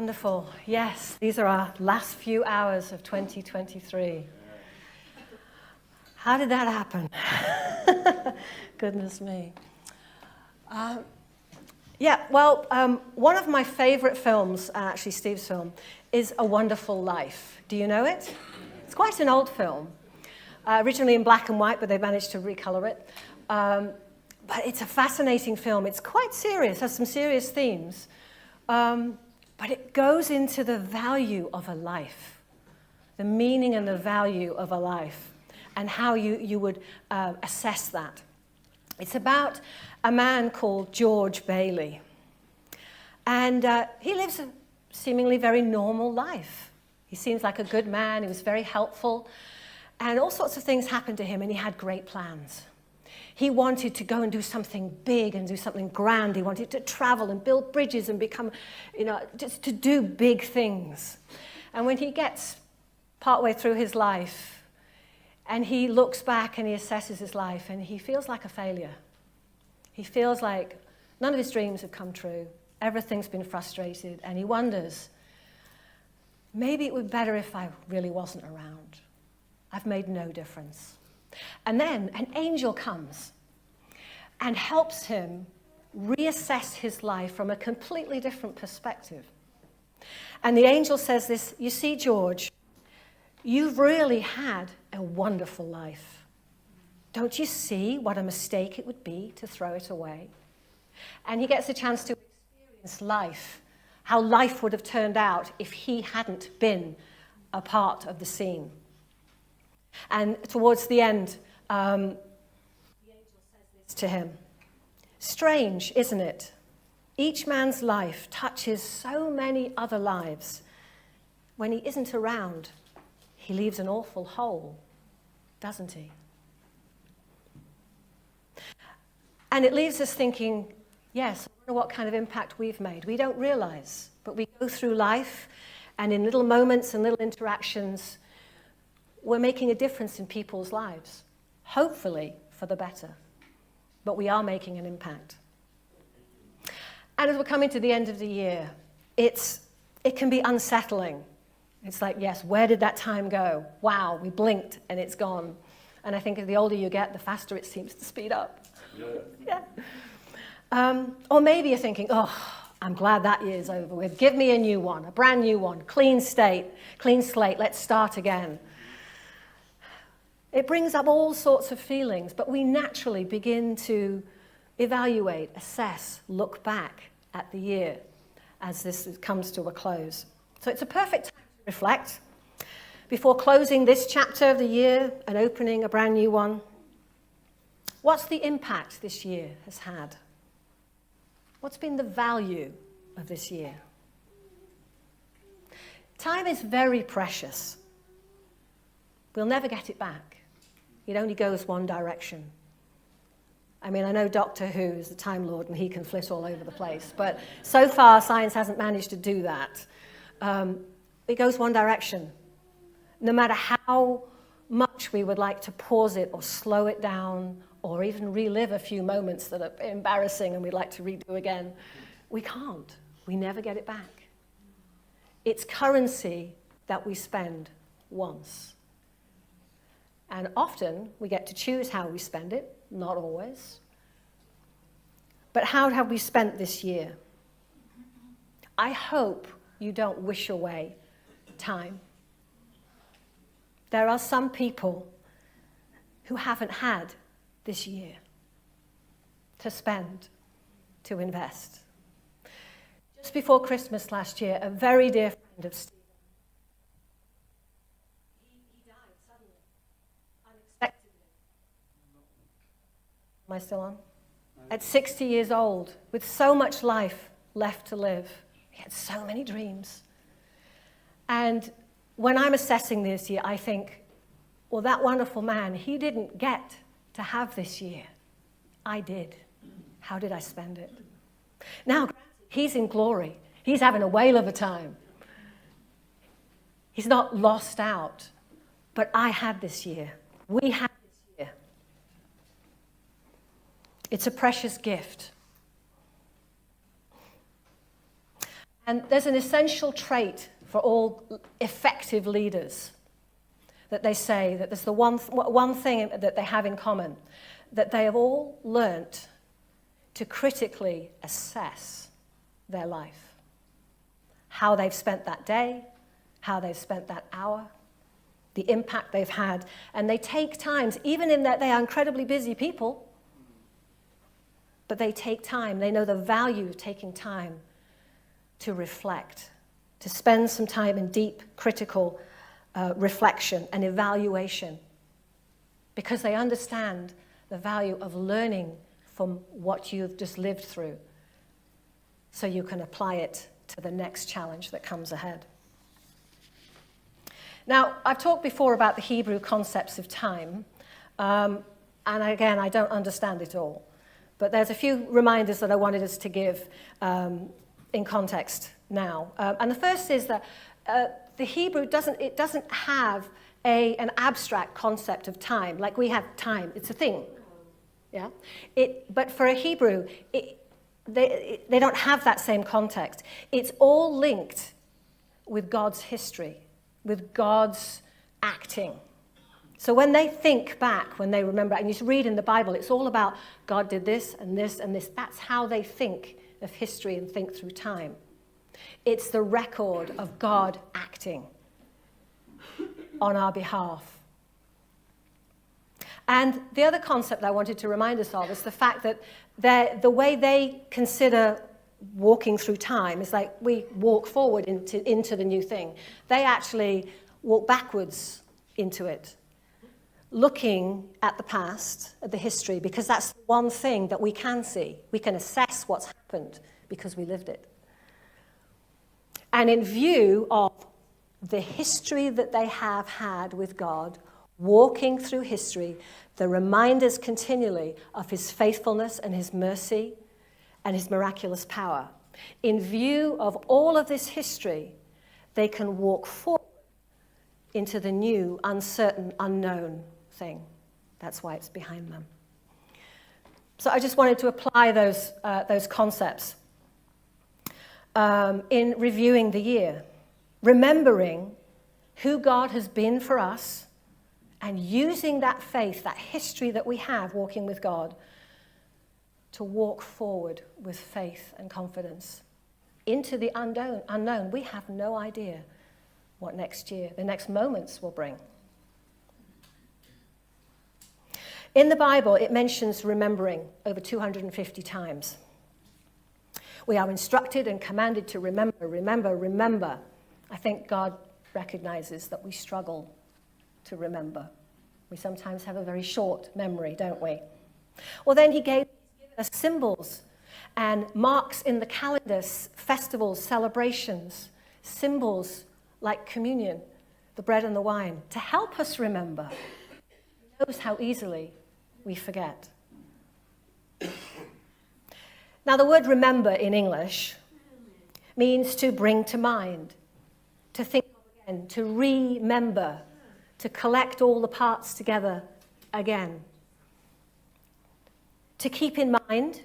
Wonderful. Yes, these are our last few hours of 2023. How did that happen? Goodness me. One of my favorite films, actually Steve's film, is A Wonderful Life. Do you know it? It's quite an old film. Originally in black and white, but they managed to recolor it. But it's a fascinating film. It's quite serious, has some serious themes. But it goes into the value of a life, the meaning and the value of a life, and how you would assess that. It's about a man called George Bailey. And he lives a seemingly very normal life. He seems like a good man. He was very helpful. And all sorts of things happened to him, and he had great plans. He wanted to go and do something big and do something grand. He wanted to travel and build bridges and become, just to do big things. And when he gets partway through his life and he looks back and he assesses his life and he feels like a failure. He feels like none of his dreams have come true. Everything's been frustrated. And he wonders, maybe it would be better if I really wasn't around. I've made no difference. And then an angel comes and helps him reassess his life from a completely different perspective. And the angel says this, you see, George, you've really had a wonderful life. Don't you see what a mistake it would be to throw it away? And he gets a chance to experience life, how life would have turned out if he hadn't been a part of the scene. And towards the end, the angel says this to him. Strange, isn't it? Each man's life touches so many other lives. When he isn't around, he leaves an awful hole, doesn't he? And it leaves us thinking, yes, I wonder what kind of impact we've made. We don't realize, but we go through life, and in little moments and little interactions, we're making a difference in people's lives, hopefully for the better, but we are making an impact. And as we're coming to the end of the year, it can be unsettling. It's like, yes, where did that time go? Wow, we blinked and it's gone. And I think the older you get, the faster it seems to speed up. Yeah. Or maybe you're thinking, oh, I'm glad that year's over with. Give me a new one, a brand new one, clean slate, let's start again. It brings up all sorts of feelings, but we naturally begin to evaluate, assess, look back at the year as this comes to a close. So it's a perfect time to reflect before closing this chapter of the year and opening a brand new one. What's the impact this year has had? What's been the value of this year? Time is very precious. We'll never get it back. It only goes one direction. I mean, I know Doctor Who is the Time Lord and he can flit all over the place, but so far science hasn't managed to do that. It goes one direction. No matter how much we would like to pause it or slow it down or even relive a few moments that are embarrassing and we'd like to redo again, we can't. We never get it back. It's currency that we spend once. And often we get to choose how we spend it, not always. But how have we spent this year? I hope you don't wish away time. There are some people who haven't had this year to spend, to invest. Just before Christmas last year, a very dear friend of Steve, am I still on? At 60 years old, with so much life left to live. He had so many dreams. And when I'm assessing this year, I think, well, that wonderful man, he didn't get to have this year. I did. How did I spend it? Now, he's in glory. He's having a whale of a time. He's not lost out. But I had this year. We had this year. It's a precious gift. And there's an essential trait for all effective leaders that they say that there's the one thing that they have in common, that they have all learnt to critically assess their life. How they've spent that day, how they've spent that hour, the impact they've had. And they take times, even in that they are incredibly busy people, but they take time. They know the value of taking time to reflect, to spend some time in deep, critical reflection and evaluation, because they understand the value of learning from what you've just lived through, so you can apply it to the next challenge that comes ahead. Now, I've talked before about the Hebrew concepts of time, and again, I don't understand it all, but there's a few reminders that I wanted us to give in context now. And the first is that the Hebrew doesn't have an abstract concept of time, like we have time. It's a thing, yeah? But for a Hebrew, they don't have that same context. It's all linked with God's history, with God's acting. So when they think back, when they remember, and you read in the Bible, it's all about God did this and this and this. That's how they think of history and think through time. It's the record of God acting on our behalf. And the other concept I wanted to remind us of is the fact that the way they consider walking through time is like we walk forward into the new thing. They actually walk backwards into it, looking at the past, at the history, because that's one thing that we can see. We can assess what's happened because we lived it. And in view of the history that they have had with God, walking through history, the reminders continually of his faithfulness and his mercy and his miraculous power. In view of all of this history, they can walk forward into the new, uncertain, unknown thing. That's why it's behind them. So I just wanted to apply those concepts in reviewing the year, remembering who God has been for us, and using that faith, that history that we have walking with God, to walk forward with faith and confidence into the unknown. We have no idea what next year, the next moments will bring. In the Bible, it mentions remembering over 250 times. We are instructed and commanded to remember, remember, remember. I think God recognizes that we struggle to remember. We sometimes have a very short memory, don't we? Well, then he gave us symbols and marks in the calendars, festivals, celebrations, symbols like communion, the bread and the wine, to help us remember. He knows how easily we forget. Now, the word remember in English means to bring to mind, to think of again, to remember, to collect all the parts together again. To keep in mind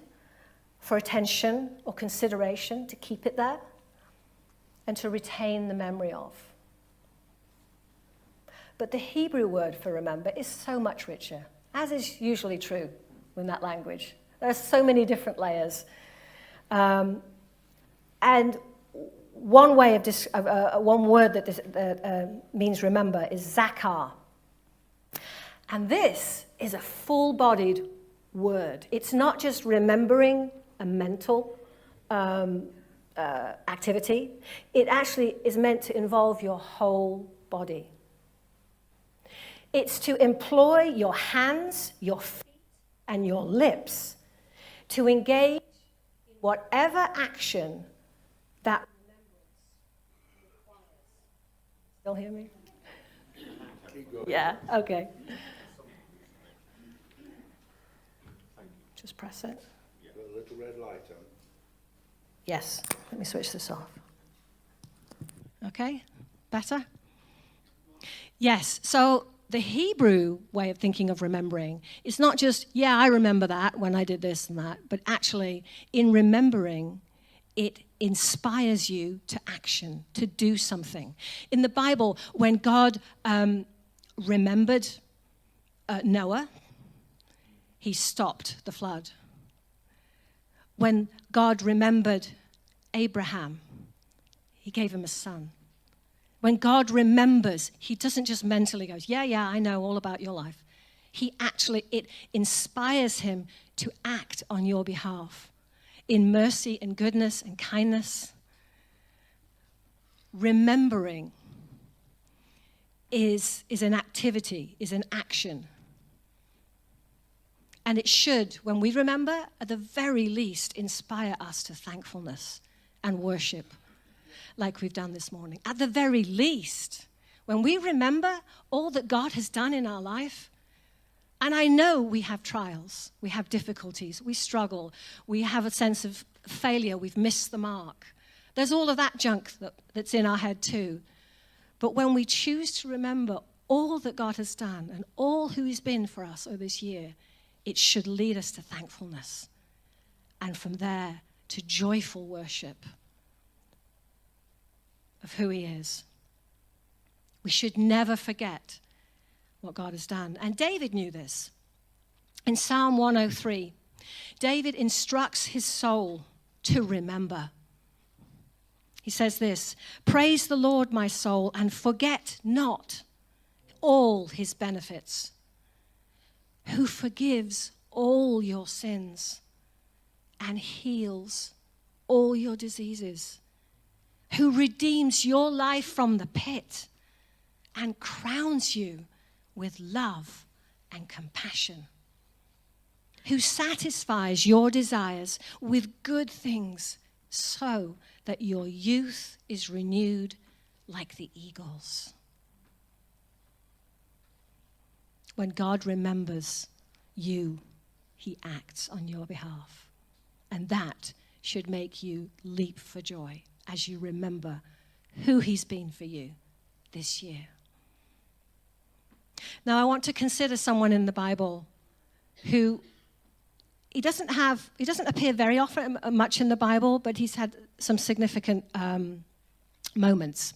for attention or consideration, to keep it there, and to retain the memory of. But the Hebrew word for remember is so much richer, as is usually true in that language. There are so many different layers. And one way of one word that means remember is zakar. And this is a full-bodied word. It's not just remembering a mental activity. It actually is meant to involve your whole body. It's to employ your hands, your feet, and your lips to engage in whatever action that remembrance requires. Still hear me? Keep going. Yeah, okay. Just press it. Got a little red light on. Yes, let me switch this off. Okay, better? Yes, so the Hebrew way of thinking of remembering is not just, yeah, I remember that when I did this and that, but actually in remembering, it inspires you to action, to do something. In the Bible, when God remembered Noah, he stopped the flood. When God remembered Abraham, he gave him a son. When God remembers, he doesn't just mentally go, yeah, I know all about your life. It inspires him to act on your behalf in mercy and goodness and kindness. Remembering is an activity, is an action. And it should, when we remember, at the very least, inspire us to thankfulness and worship, like we've done this morning. At the very least, when we remember all that God has done in our life, and I know we have trials, we have difficulties, we struggle, we have a sense of failure, we've missed the mark. There's all of that junk that's in our head too. But when we choose to remember all that God has done and all who he's been for us over this year, it should lead us to thankfulness. And from there, to joyful worship of who he is. We should never forget what God has done. And David knew this. In Psalm 103, David instructs his soul to remember. He says this, "Praise the Lord, my soul, and forget not all his benefits, who forgives all your sins and heals all your diseases, who redeems your life from the pit and crowns you with love and compassion, who satisfies your desires with good things so that your youth is renewed like the eagles." When God remembers you, he acts on your behalf. And that should make you leap for joy as you remember who he's been for you this year. Now, I want to consider someone in the Bible who he doesn't appear very often, much in the Bible, but he's had some significant moments.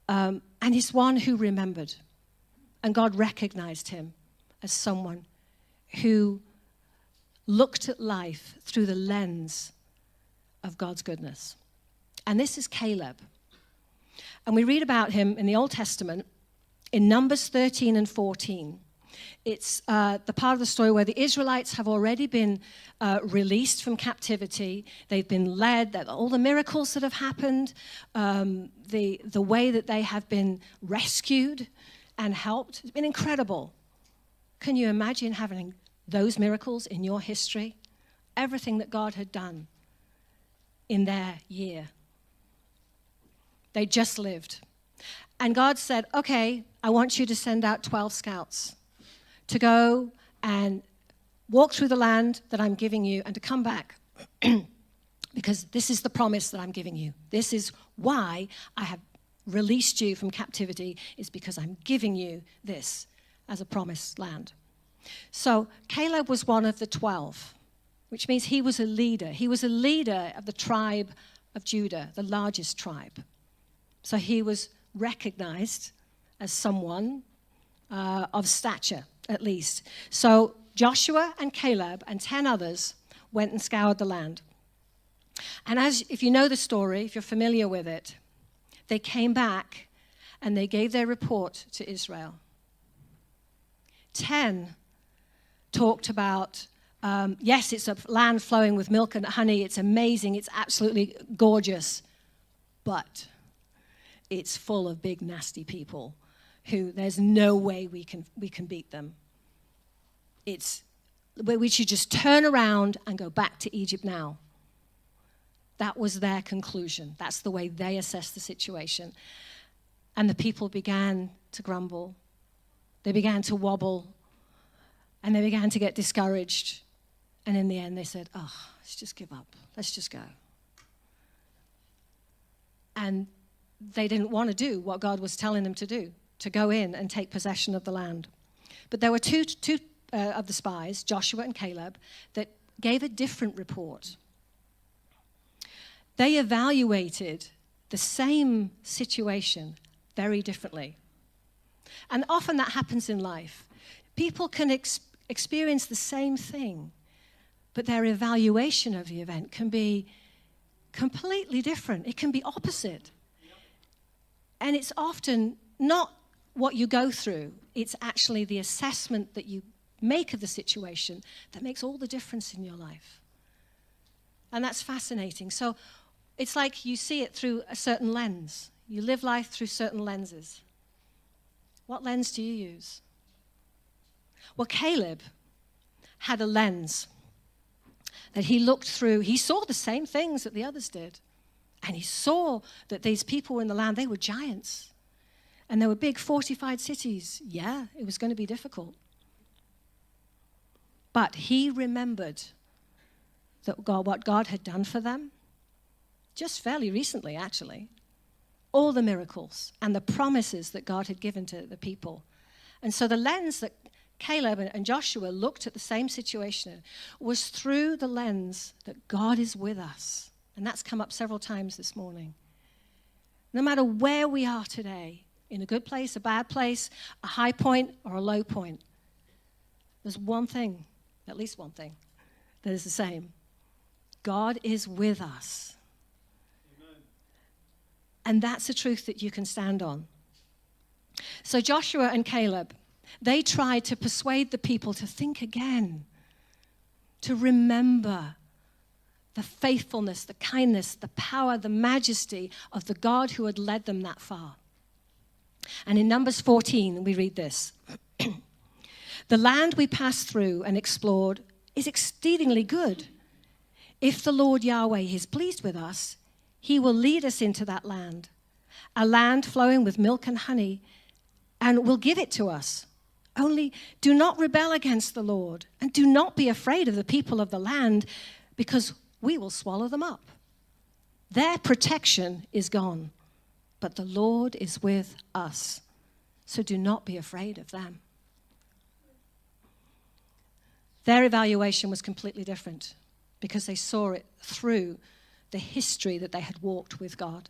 And he's one who remembered. And God recognized him as someone who looked at life through the lens of God's goodness. And this is Caleb. And we read about him in the Old Testament in Numbers 13 and 14. It's the part of the story where the Israelites have already been released from captivity. They've been led, all the miracles that have happened, the way that they have been rescued and helped. It's been incredible. Can you imagine having those miracles in your history? Everything that God had done in their year. They just lived. And God said, okay, I want you to send out 12 scouts to go and walk through the land that I'm giving you and to come back because this is the promise that I'm giving you. This is why I have released you from captivity, is because I'm giving you this as a promised land. So Caleb was one of the 12, which means he was a leader. He was a leader of the tribe of Judah, the largest tribe. So he was recognized as someone of stature, at least. So Joshua and Caleb and 10 others went and scoured the land. And if you know the story, if you're familiar with it, they came back and they gave their report to Israel. 10 talked about, yes, it's a land flowing with milk and honey. It's amazing. It's absolutely gorgeous. But it's full of big, nasty people who there's no way we can beat them. We should just turn around and go back to Egypt now. That was their conclusion. That's the way they assessed the situation. And the people began to grumble. They began to wobble. And they began to get discouraged. And in the end, they said, let's just give up. Let's just go. And they didn't want to do what God was telling them to do, to go in and take possession of the land. But there were two of the spies, Joshua and Caleb, that gave a different report. They evaluated the same situation very differently. And often that happens in life. People can experience the same thing, but their evaluation of the event can be completely different. It can be opposite. And it's often not what you go through. It's actually the assessment that you make of the situation that makes all the difference in your life. And that's fascinating. So it's like you see it through a certain lens. You live life through certain lenses. What lens do you use? Well, Caleb had a lens that he looked through. He saw the same things that the others did. And he saw that these people were in the land, they were giants. And there were big fortified cities. Yeah, it was going to be difficult. But he remembered that what God had done for them, just fairly recently, actually. All the miracles and the promises that God had given to the people. And so the lens that Caleb and Joshua looked at the same situation was through the lens that God is with us. And that's come up several times this morning. No matter where we are today, in a good place, a bad place, a high point, or a low point, there's one thing, at least one thing, that is the same. God is with us. Amen. And that's a truth that you can stand on. So Joshua and Caleb, they tried to persuade the people to think again, to remember the faithfulness, the kindness, the power, the majesty of the God who had led them that far. And in Numbers 14, we read this. The land we passed through and explored is exceedingly good. If the Lord Yahweh is pleased with us, he will lead us into that land, a land flowing with milk and honey, and will give it to us. Only do not rebel against the Lord, and do not be afraid of the people of the land, because we will swallow them up. Their protection is gone, but the Lord is with us. So do not be afraid of them. Their evaluation was completely different because they saw it through the history that they had walked with God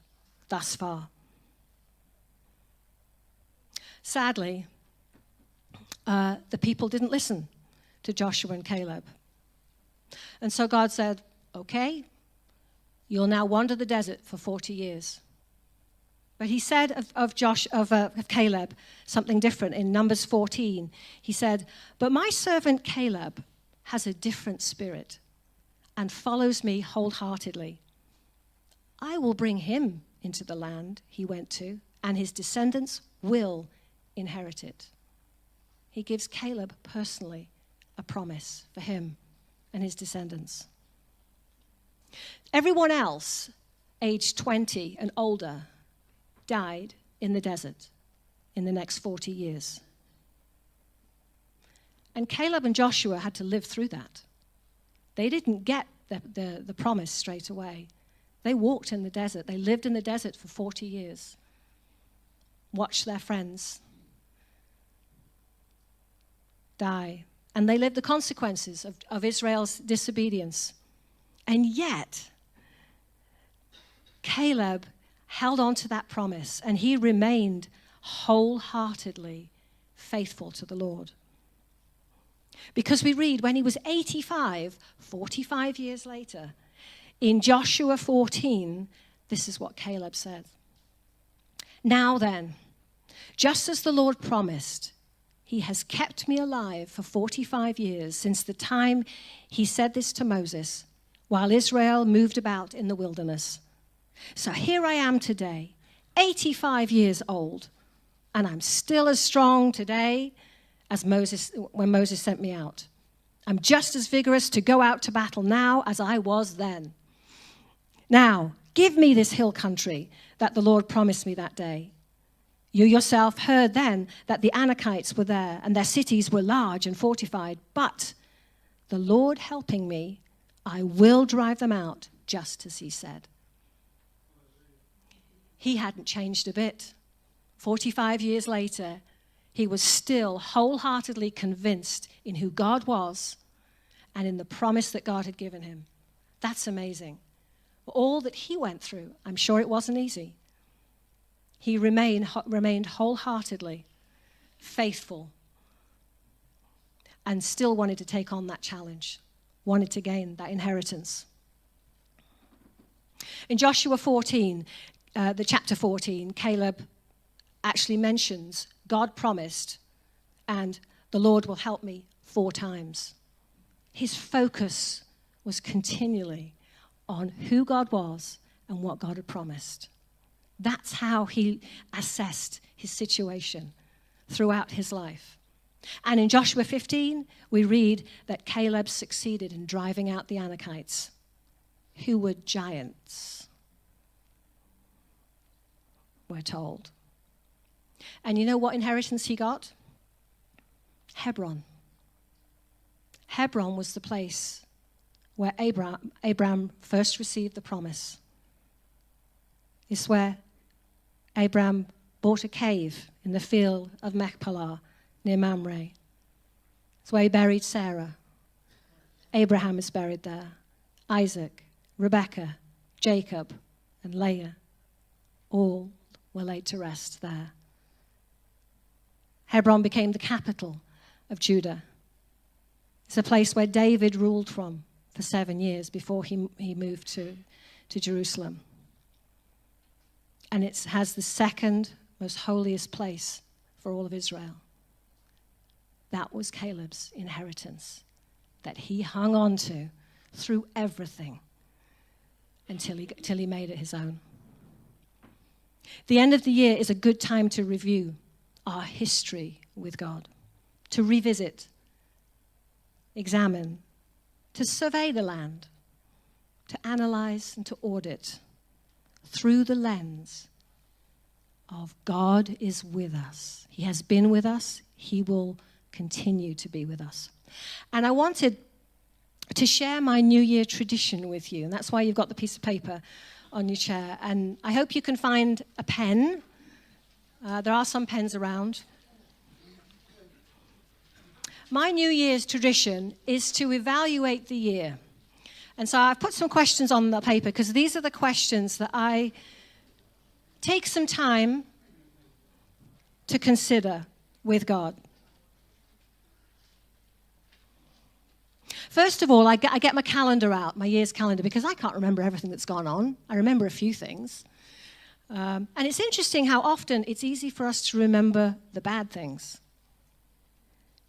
thus far. Sadly, the people didn't listen to Joshua and Caleb. And so God said, okay, you'll now wander the desert for 40 years. But he said of Caleb something different in Numbers 14. He said, but my servant Caleb has a different spirit and follows me wholeheartedly. I will bring him into the land he went to, and his descendants will inherit it. He gives Caleb personally a promise for him and his descendants. Everyone else, aged 20 and older, died in the desert in the next 40 years. And Caleb and Joshua had to live through that. They didn't get the promise straight away. They walked in the desert. They lived in the desert for 40 years. Watched their friends die. And they lived the consequences of Israel's disobedience. And yet, Caleb held on to that promise, and he remained wholeheartedly faithful to the Lord. Because we read when he was 85, 45 years later, in Joshua 14, this is what Caleb said. Now then, just as the Lord promised, he has kept me alive for 45 years since the time he said this to Moses, while Israel moved about in the wilderness. So here I am today, 85 years old, and I'm still as strong today as when Moses sent me out. I'm just as vigorous to go out to battle now as I was then. Now, give me this hill country that the Lord promised me that day. You yourself heard then that the Anakites were there, and their cities were large and fortified. But the Lord helping me, I will drive them out, just as he said. He hadn't changed a bit. 45 years later, he was still wholeheartedly convinced in who God was and in the promise that God had given him. That's amazing. all that he went through, I'm sure it wasn't easy. He remained wholeheartedly faithful and still wanted to take on that challenge, wanted to gain that inheritance. In Joshua 14, the chapter 14, Caleb actually mentions God promised and the Lord will help me 4 times. His focus was continually on who God was and what God had promised. That's how he assessed his situation throughout his life. And in Joshua 15, we read that Caleb succeeded in driving out the Anakites, who were giants, we're told. And you know what inheritance he got? Hebron. Hebron was the place where Abraham first received the promise. It's where Abraham bought a cave in the field of Machpelah near Mamre. It's where he buried Sarah. Abraham is buried there. Isaac, Rebekah, Jacob, and Leah, all were laid to rest there. Hebron became the capital of Judah. It's a place where David ruled from for 7 years before he moved to Jerusalem. And it has the second most holiest place for all of Israel. That was Caleb's inheritance that he hung on to through everything until he made it his own. The end of the year is a good time to review our history with God, to revisit, examine, to survey the land, to analyze and to audit through the lens of God is with us. He has been with us. He will continue to be with us. And I wanted to share my New Year tradition with you, and that's why you've got the piece of paper on your chair. And I hope you can find a pen. There are some pens around. My New Year's tradition is to evaluate the year. And so I've put some questions on the paper because these are the questions that I take some time to consider with God. First of all, I get my calendar out, my year's calendar, because I can't remember everything that's gone on. I remember a few things. And it's interesting how often it's easy for us to remember the bad things.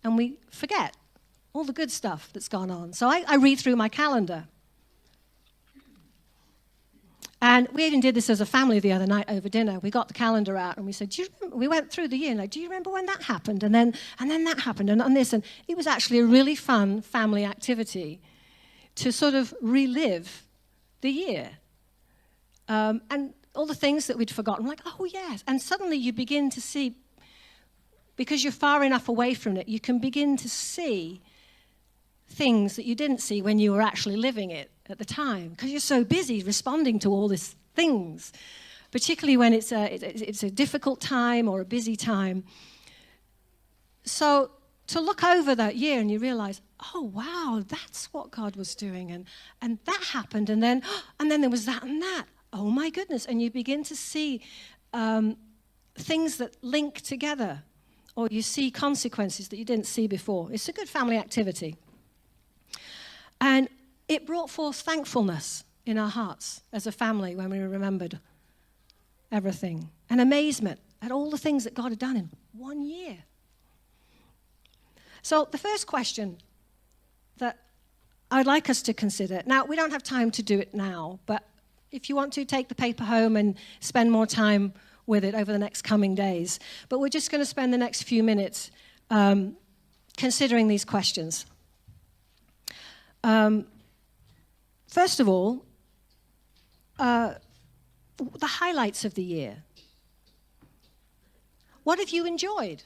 And we forget all the good stuff that's gone on. So I read through my calendar. And we even did this as a family the other night over dinner. We got the calendar out and we said, do you remember? We went through the year, like, do you remember when that happened? And then that happened and this. And it was actually a really fun family activity to sort of relive the year. And all the things that we'd forgotten, like, oh, yes. And suddenly you begin to see, because you're far enough away from it, you can begin to see things that you didn't see when you were actually living it at the time, because you're so busy responding to all these things, particularly when it's a difficult time or a busy time. So to look over that year and you realize, oh, wow, that's what God was doing, and that happened, and then there was that and that. Oh, my goodness. And you begin to see things that link together, or you see consequences that you didn't see before. It's a good family activity. And it brought forth thankfulness in our hearts as a family when we remembered everything, and amazement at all the things that God had done in 1 year. So the first question that I'd like us to consider, now we don't have time to do it now, but if you want to, take the paper home and spend more time with it over the next coming days. But we're just going to spend the next few minutes considering these questions. First of all, the highlights of the year. What have you enjoyed?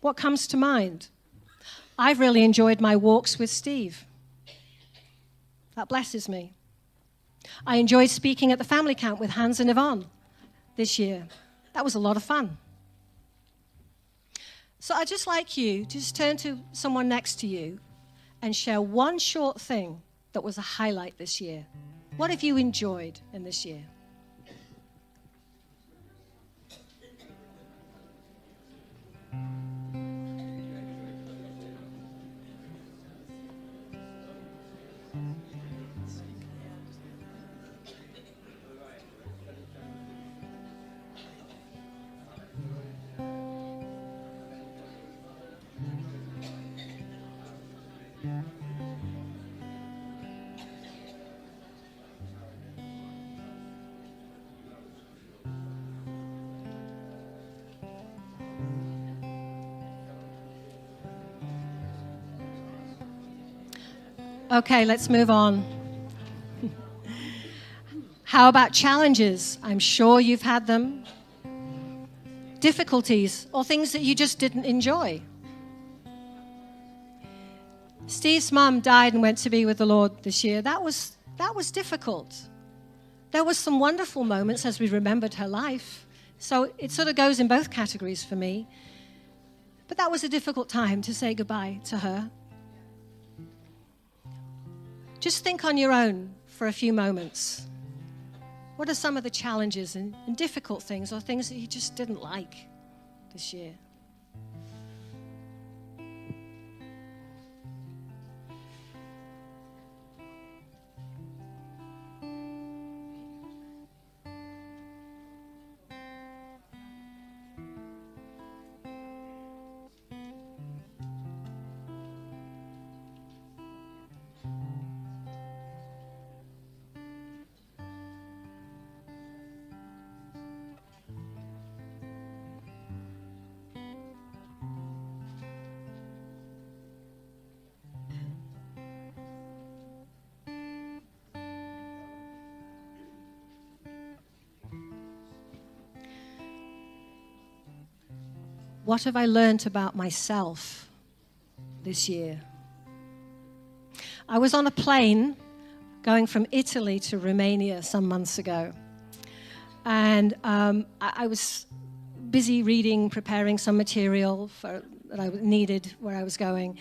What comes to mind? I've really enjoyed my walks with Steve. That blesses me. I enjoyed speaking at the family camp with Hans and Yvonne this year. That was a lot of fun. So I'd just like you to just turn to someone next to you and share one short thing that was a highlight this year. What have you enjoyed in this year? Okay, let's move on. How about challenges? I'm sure you've had them. Difficulties or things that you just didn't enjoy. Steve's mum died and went to be with the Lord this year. That was difficult. There was some wonderful moments as we remembered her life. So it sort of goes in both categories for me. But that was a difficult time to say goodbye to her. Just think on your own for a few moments. What are some of the challenges and difficult things or things that you just didn't like this year? What have I learned about myself this year? I was on a plane going from Italy to Romania some months ago. And I was busy reading, preparing some material that I needed where I was going.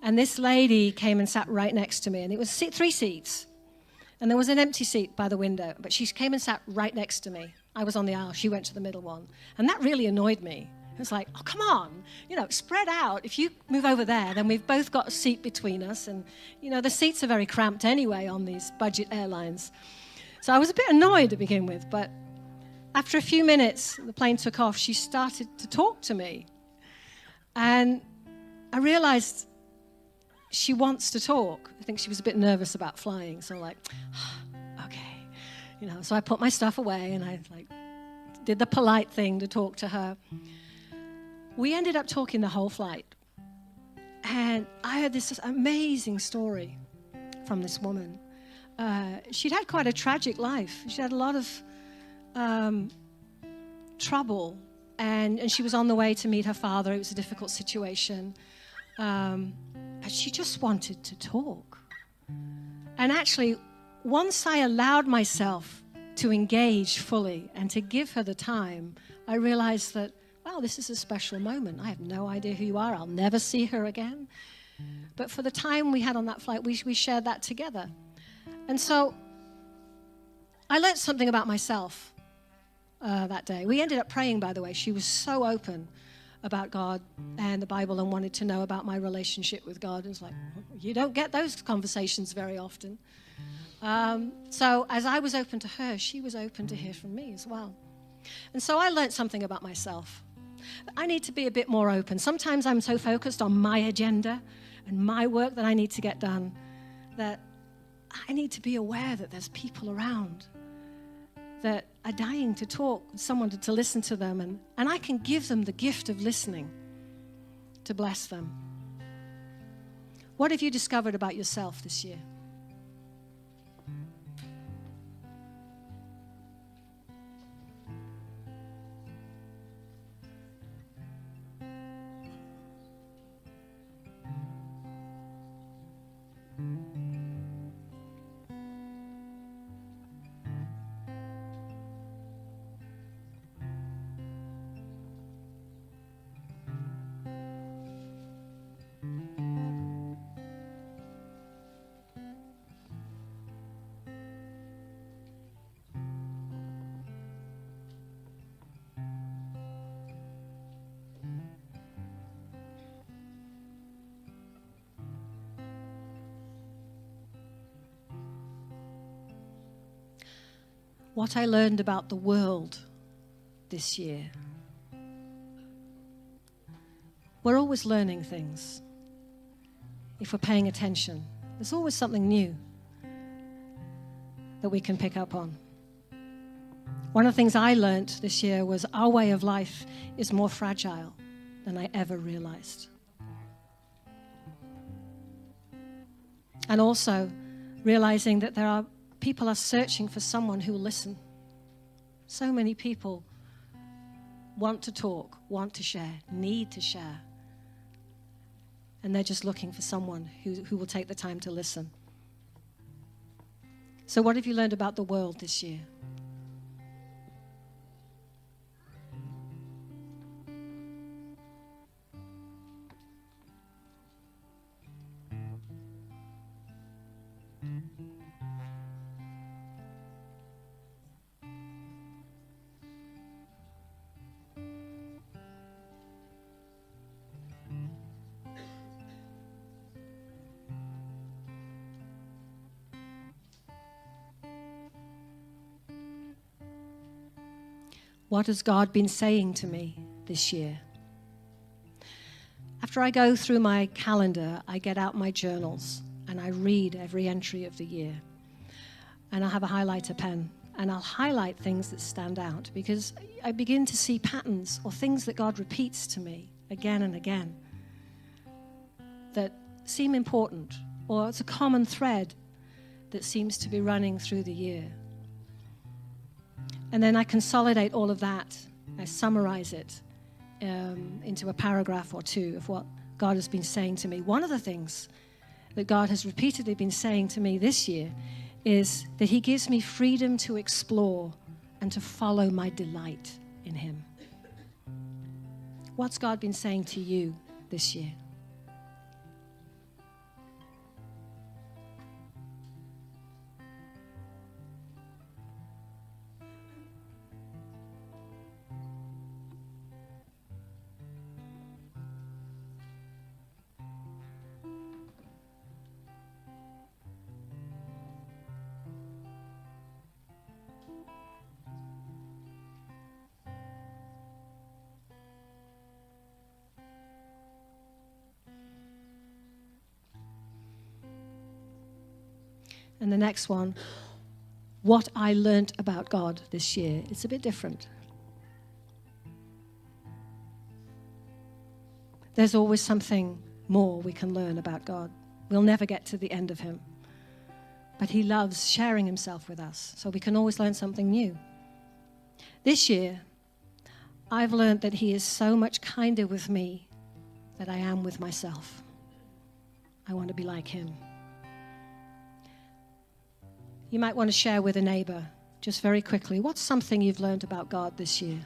And this lady came and sat right next to me. And it was 3 seats. And there was an empty seat by the window. But she came and sat right next to me. I was on the aisle. She went to the middle one. And that really annoyed me. It was like, oh, come on, spread out. If you move over there, then we've both got a seat between us. And, the seats are very cramped anyway on these budget airlines. So I was a bit annoyed to begin with. But after a few minutes, the plane took off, she started to talk to me. And I realized she wants to talk. I think she was a bit nervous about flying. So I'm like, okay. So I put my stuff away and I did the polite thing to talk to her. We ended up talking the whole flight. And I heard this amazing story from this woman. She'd had quite a tragic life. She had a lot of trouble. And she was on the way to meet her father. It was a difficult situation. But she just wanted to talk. And actually, once I allowed myself to engage fully and to give her the time, I realized that, wow, this is a special moment. I have no idea who you are. I'll never see her again. But for the time we had on that flight, we shared that together. And so I learned something about myself that day. We ended up praying, by the way. She was so open about God and the Bible and wanted to know about my relationship with God. It was like, you don't get those conversations very often. So as I was open to her, she was open to hear from me as well. And so I learned something about myself. I need to be a bit more open. Sometimes I'm so focused on my agenda and my work that I need to get done that I need to be aware that there's people around that are dying to talk, someone to listen to them, and I can give them the gift of listening to bless them. What have you discovered about yourself this year? what I learned about the world this year. We're always learning things. If we're paying attention, there's always something new that we can pick up on. One of the things I learned this year was our way of life is more fragile than I ever realized. And also realizing that people are searching for someone who will listen. So many people want to talk, want to share, need to share. And they're just looking for someone who will take the time to listen. So what have you learned about the world this year? What has God been saying to me this year? After I go through my calendar, I get out my journals and I read every entry of the year. And I'll have a highlighter pen and I'll highlight things that stand out because I begin to see patterns or things that God repeats to me again and again that seem important, or it's a common thread that seems to be running through the year. And then I consolidate all of that. I summarize it into a paragraph or two of what God has been saying to me. One of the things that God has repeatedly been saying to me this year is that he gives me freedom to explore and to follow my delight in him. What's God been saying to you this year? And the next one, what I learned about God this year. It's a bit different. There's always something more we can learn about God. We'll never get to the end of him. But he loves sharing himself with us, so we can always learn something new. This year, I've learned that he is so much kinder with me than I am with myself. I want to be like him. You might want to share with a neighbor, just very quickly, what's something you've learned about God this year?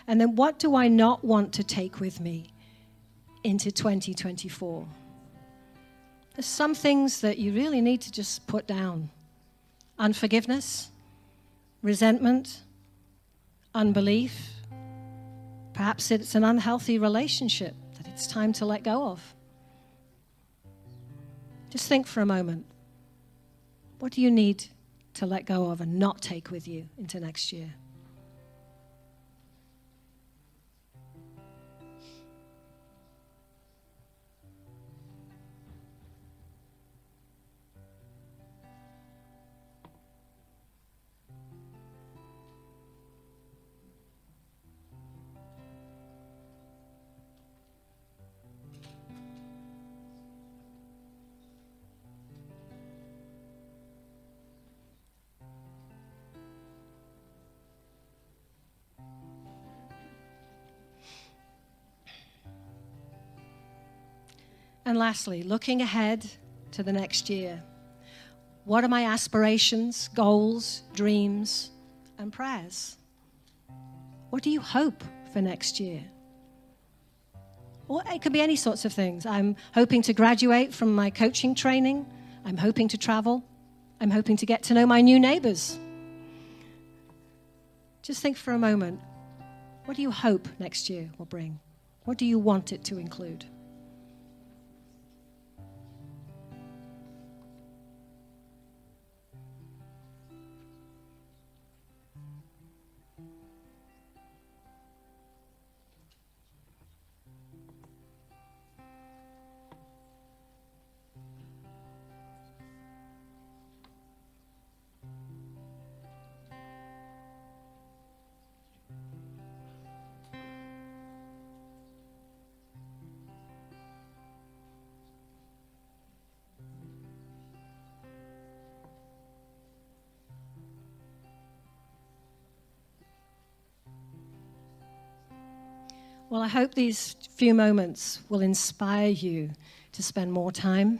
And then what do I not want to take with me into 2024? There's some things that you really need to just put down. Unforgiveness, resentment, unbelief. Perhaps it's an unhealthy relationship that it's time to let go of. Just think for a moment. What do you need to let go of and not take with you into next year? And lastly, looking ahead to the next year. What are my aspirations, goals, dreams, and prayers? What do you hope for next year? Or it could be any sorts of things. I'm hoping to graduate from my coaching training. I'm hoping to travel. I'm hoping to get to know my new neighbors. Just think for a moment. What do you hope next year will bring? What do you want it to include? Well, I hope these few moments will inspire you to spend more time,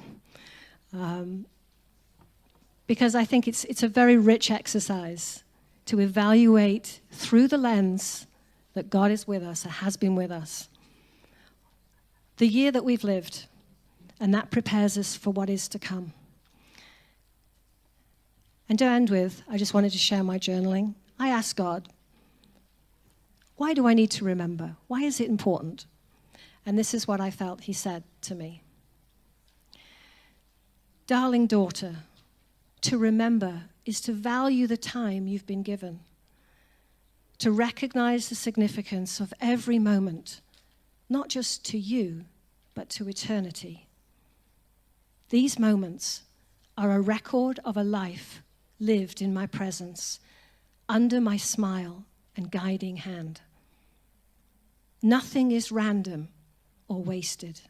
because I think it's a very rich exercise to evaluate through the lens that God is with us, or has been with us, the year that we've lived, and that prepares us for what is to come. And to end with, I just wanted to share my journaling. I asked God, why do I need to remember? Why is it important? And this is what I felt he said to me. Darling daughter, to remember is to value the time you've been given, to recognize the significance of every moment, not just to you, but to eternity. These moments are a record of a life lived in my presence, under my smile and guiding hand. Nothing is random or wasted.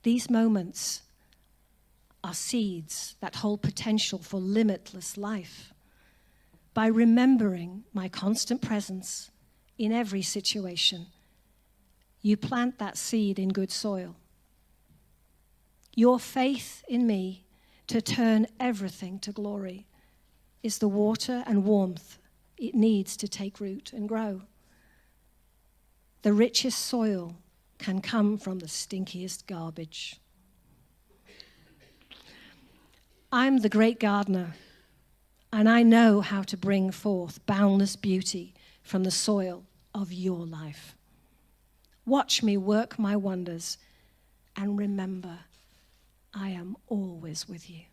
These moments are seeds that hold potential for limitless life. By remembering my constant presence in every situation, you plant that seed in good soil. Your faith in me to turn everything to glory is the water and warmth it needs to take root and grow. The richest soil can come from the stinkiest garbage. I'm the great gardener, and I know how to bring forth boundless beauty from the soil of your life. Watch me work my wonders, and remember, I am always with you.